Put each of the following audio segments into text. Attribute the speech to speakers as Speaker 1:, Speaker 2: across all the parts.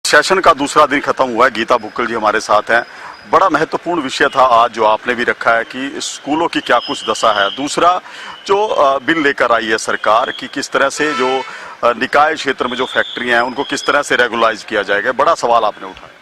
Speaker 1: Session का दूसरा दिन खत्म हुआ है। गीता बुक्कल जी हमारे साथ हैं। बड़ा महत्वपूर्ण विषय था आज जो आपने भी रखा है कि स्कूलों की क्या कुछ दशा है। दूसरा जो बिल लेकर आई है सरकार कि किस तरह से जो निकाय क्षेत्र में जो फैक्ट्रियां हैं उनको किस तरह से रेगुलाइज किया जाएगा, बड़ा सवाल आपने उठाया।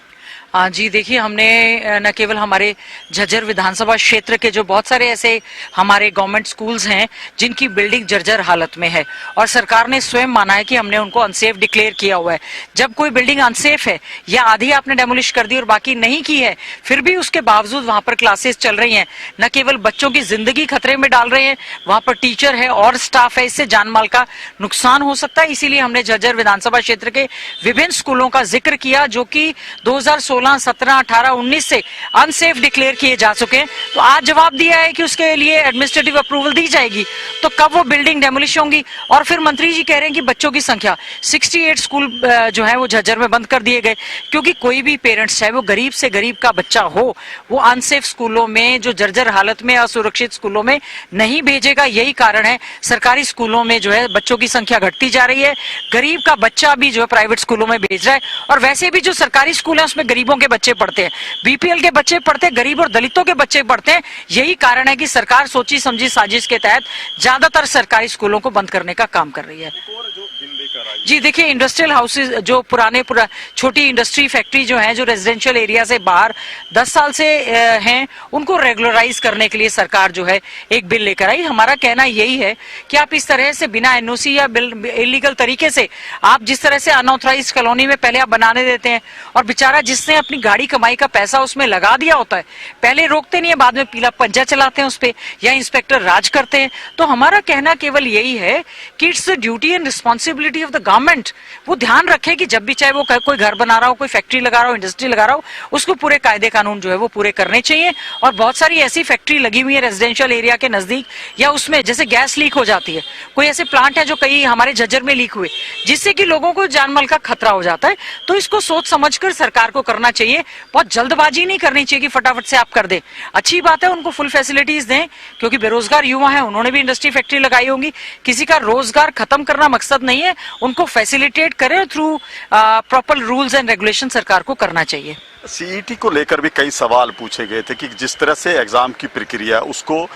Speaker 2: जी देखिए, हमने न केवल हमारे झज्जर विधानसभा क्षेत्र के जो बहुत सारे ऐसे हमारे गवर्नमेंट स्कूल्स हैं जिनकी बिल्डिंग जर्जर हालत में है और सरकार ने स्वयं माना है कि हमने उनको अनसेफ डिक्लेयर किया हुआ है। जब कोई बिल्डिंग अनसेफ है या आधी आपने डेमोलिश कर दी और बाकी नहीं की है, फिर भी उसके बावजूद वहां पर क्लासेस चल रही हैं, न केवल बच्चों की जिंदगी खतरे में डाल रहे हैं, वहां पर टीचर है और स्टाफ है, इससे जान माल का नुकसान हो सकता है। इसीलिए हमने झज्जर विधानसभा क्षेत्र के विभिन्न स्कूलों का जिक्र किया जो कि 2016, 17, 18, 19 से अनसेफ डिक्लेयर किए जा चुके हैं। तो आज जवाब दिया है कि उसके लिए एडमिनिस्ट्रेटिव अप्रूवल दी जाएगी, तो कब वो बिल्डिंग डेमोलिश होंगी। और फिर मंत्री जी कह रहे हैं कि बच्चों की संख्या 68 स्कूल जो है वो झज्जर में बंद कर दिए गए, क्योंकि कोई भी पेरेंट्स चाहे वो गरीब से गरीब का बच्चा हो, वो अनसेफ स्कूलों में जो जर्जर हालत में असुरक्षित स्कूलों में नहीं भेजेगा। यही कारण है सरकारी स्कूलों में जो है बच्चों की संख्या घटती जा रही है, गरीब का बच्चा भी जो है प्राइवेट स्कूलों में भेज रहा है। और वैसे भी जो सरकारी स्कूल है उसमें गरीबों के बच्चे पढ़ते हैं, बीपीएल के बच्चे पढ़ते हैं, गरीब और दलितों के बच्चे पढ़ते हैं। यही कारण है कि सरकार सोची समझी साजिश के तहत ज्यादातर सरकारी स्कूलों को बंद करने का काम कर रही है। जी देखिए, इंडस्ट्रियल हाउसेज जो पुराने छोटी इंडस्ट्री फैक्ट्री जो है जो रेजिडेंशियल एरिया से बाहर 10 साल से हैं, उनको रेगुलराइज करने के लिए सरकार जो है एक बिल लेकर आई। हमारा कहना यही है कि आप इस तरह से बिना एनओसी या इलीगल तरीके से आप जिस तरह से अनऑथराइज कॉलोनी में पहले आप बनाने देते हैं और बेचारा जिसने अपनी गाड़ी कमाई का पैसा उसमें लगा दिया होता है, पहले रोकते नहीं है, बाद में पीला पंजा चलाते हैं उस पर या इंस्पेक्टर राज करते हैं। तो हमारा कहना केवल यही है कि it's duty and responsibility of the government, वो ध्यान रखे कि जब भी चाहे वो कोई घर बना रहा हो, कोई फैक्ट्री लगा रहा हो, इंडस्ट्री लगा रहा हो, उसको पूरे कायदे कानून जो है वो पूरे करने चाहिए। और बहुत सारी ऐसी फैक्ट्री लगी हुई है रेजिडेंशियल एरिया के नजदीक, या उसमें जैसे गैस लीक हो जाती है, कोई ऐसे प्लांट है जो कई हमारे झज्जर में लीक हुए जिससे कि लोगों को जानमाल का खतरा हो जाता है। तो इसको सोच समझकर सरकार को करना चाहिए, बहुत जल्दबाजी नहीं करनी चाहिए कि फटाफट से आप कर दें। अच्छी बात है, उनको फुल फैसिलिटीज दें, क्योंकि बेरोजगार युवा है, उन्होंने भी इंडस्ट्री फैक्ट्री लगाई होंगी। किसी का रोजगार खत्म करना मकसद नहीं है, उनको फैसिलिटेट करें through proper rules and regulation सरकार को करना चाहिए।
Speaker 1: सीईटी को लेकर भी कई सवाल पूछे गए थे कि जिस तरह से एग्जाम की प्रक्रिया उसको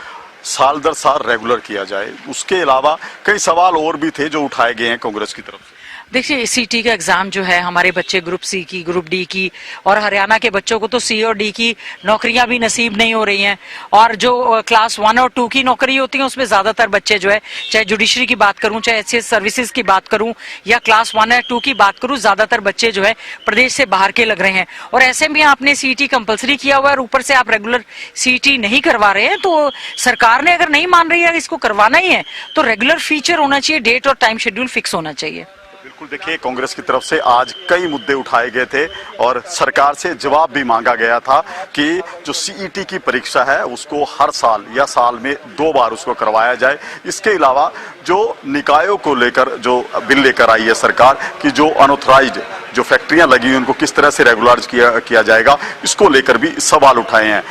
Speaker 1: साल दर साल रेगुलर किया जाए। उसके अलावा कई सवाल और भी थे जो उठाए गए हैं कांग्रेस की तरफ से।
Speaker 2: देखिए, सीटी का एग्जाम जो है हमारे बच्चे ग्रुप सी की, ग्रुप डी की, और हरियाणा के बच्चों को तो सी और डी की नौकरियां भी नसीब नहीं हो रही हैं। और जो क्लास 1 और 2 की नौकरी होती है उसमें ज्यादातर बच्चे जो है, चाहे जुडिशरी की बात करूं, चाहे एचसीएस सर्विसेज की बात करूं या क्लास 1 या 2 की बात करूं, ज्यादातर बच्चे जो है प्रदेश से बाहर के लग रहे हैं। और ऐसे में आपने सीटी कंपलसरी किया हुआ है और ऊपर से आप रेगुलर सीटी नहीं करवा रहे हैं, तो सरकार ने अगर नहीं मान रही है इसको करवाना ही है तो रेगुलर फीचर होना चाहिए, डेट और टाइम शेड्यूल फिक्स होना चाहिए।
Speaker 1: बिल्कुल, देखिए कांग्रेस की तरफ से आज कई मुद्दे उठाए गए थे और सरकार से जवाब भी मांगा गया था कि जो सीईटी की परीक्षा है उसको हर साल या साल में 2 बार उसको करवाया जाए। इसके अलावा जो निकायों को लेकर जो बिल लेकर आई है सरकार कि जो अनऑथराइज्ड जो फैक्ट्रियां लगी हुई उनको किस तरह से रेगुलराइज किया जाएगा, इसको लेकर भी सवाल उठाए हैं।